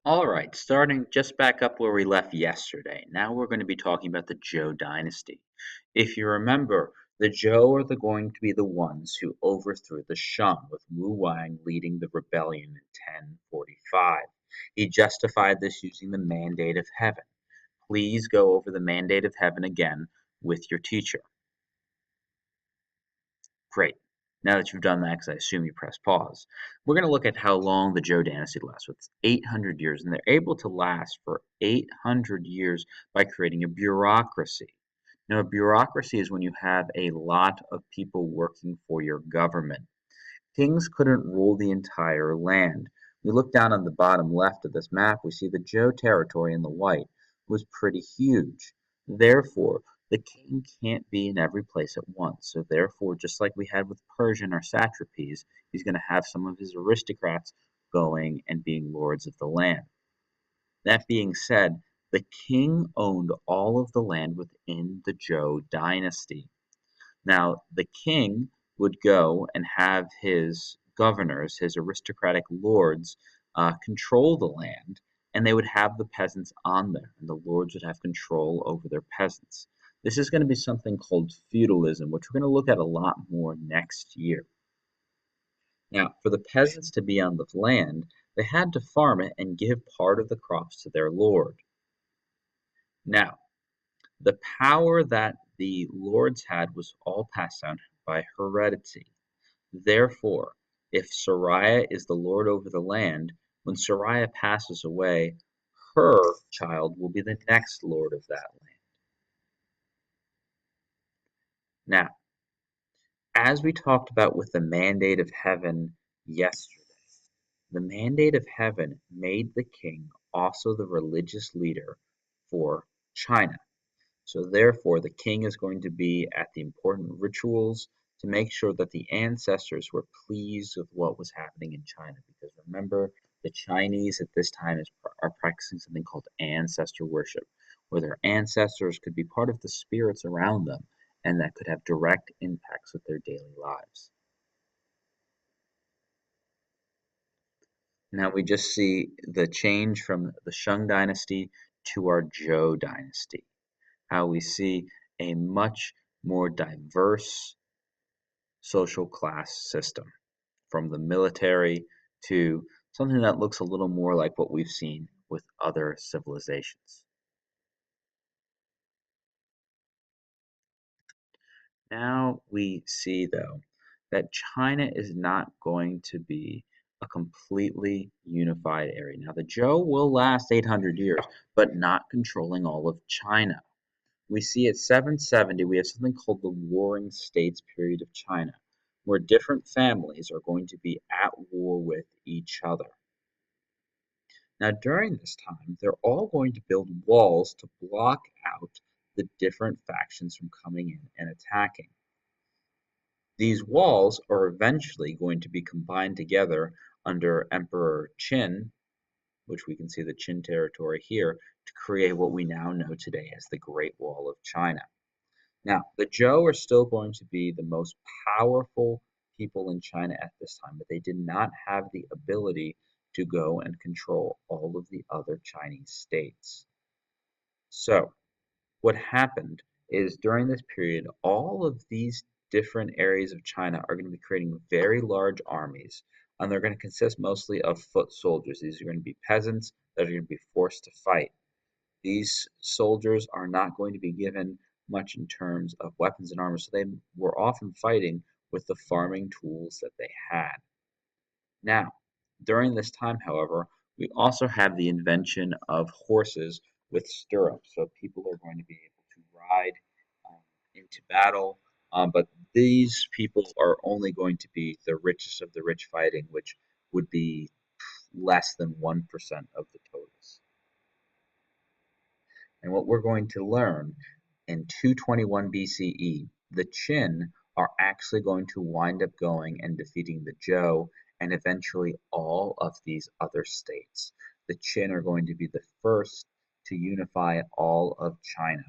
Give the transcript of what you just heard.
All right, starting just back up where we left yesterday. Now we're going to be talking about the Zhou Dynasty. If you remember, the Zhou are going to be the ones who overthrew the Shang, with Wu Wang leading the rebellion in 1045. He justified this using the mandate of heaven. Please go over the mandate of heaven again with your teacher. Great. Now that you've done that, because I assume you press pause, we're going to look at how long the Zhou dynasty lasts. So it's 800 years, and they're able to last for 800 years by creating a bureaucracy. Now, a bureaucracy is when you have a lot of people working for your government. Kings couldn't rule the entire land. We look down on the bottom left of this map, we see the Zhou territory in the white was pretty huge. Therefore, the king can't be in every place at once. So therefore, just like we had with Persian or satrapies, he's going to have some of his aristocrats going and being lords of the land. That being said, the king owned all of the land within the Zhou dynasty. Now, the king would go and have his governors, his aristocratic lords, control the land, and they would have the peasants on there, and the lords would have control over their peasants. This is going to be something called feudalism, which we're going to look at a lot more next year. Now, for the peasants to be on the land, they had to farm it and give part of the crops to their lord. Now, the power that the lords had was all passed down by heredity. Therefore, if Sariah is the lord over the land, when Sariah passes away, her child will be the next lord of that land. Now, as we talked about with the mandate of heaven yesterday, the mandate of heaven made the king also the religious leader for China. So therefore, the king is going to be at the important rituals to make sure that the ancestors were pleased with what was happening in China. Because remember, the Chinese at this time are practicing something called ancestor worship, where their ancestors could be part of the spirits around them, and that could have direct impacts with their daily lives. Now we just see the change from the Shang dynasty to our Zhou dynasty, how we see a much more diverse social class system, from the military to something that looks a little more like what we've seen with other civilizations. Now we see, though, that China is not going to be a completely unified area. Now, the Zhou will last 800 years, but not controlling all of China. We see at 770, we have something called the Warring States period of China, where different families are going to be at war with each other. Now, during this time, they're all going to build walls to block out the different factions from coming in and attacking. These walls are eventually going to be combined together under Emperor Qin, which we can see the Qin territory here, to create what we now know today as the Great Wall of China. Now, the Zhou are still going to be the most powerful people in China at this time, but they did not have the ability to go and control all of the other Chinese states. So, what happened is during this period, all of these different areas of China are going to be creating very large armies, and they're going to consist mostly of foot soldiers. These are going to be peasants that are going to be forced to fight. These soldiers are not going to be given much in terms of weapons and armor, so they were often fighting with the farming tools that they had. Now, during this time, however, we also have the invention of horses with stirrups, so people are going to be able to ride into battle. But these people are only going to be the richest of the rich fighting, which would be less than 1% of the totals. And what we're going to learn in 221 BCE, the Qin are actually going to wind up going and defeating the Zhou and eventually all of these other states. The Qin are going to be the first to unify all of China.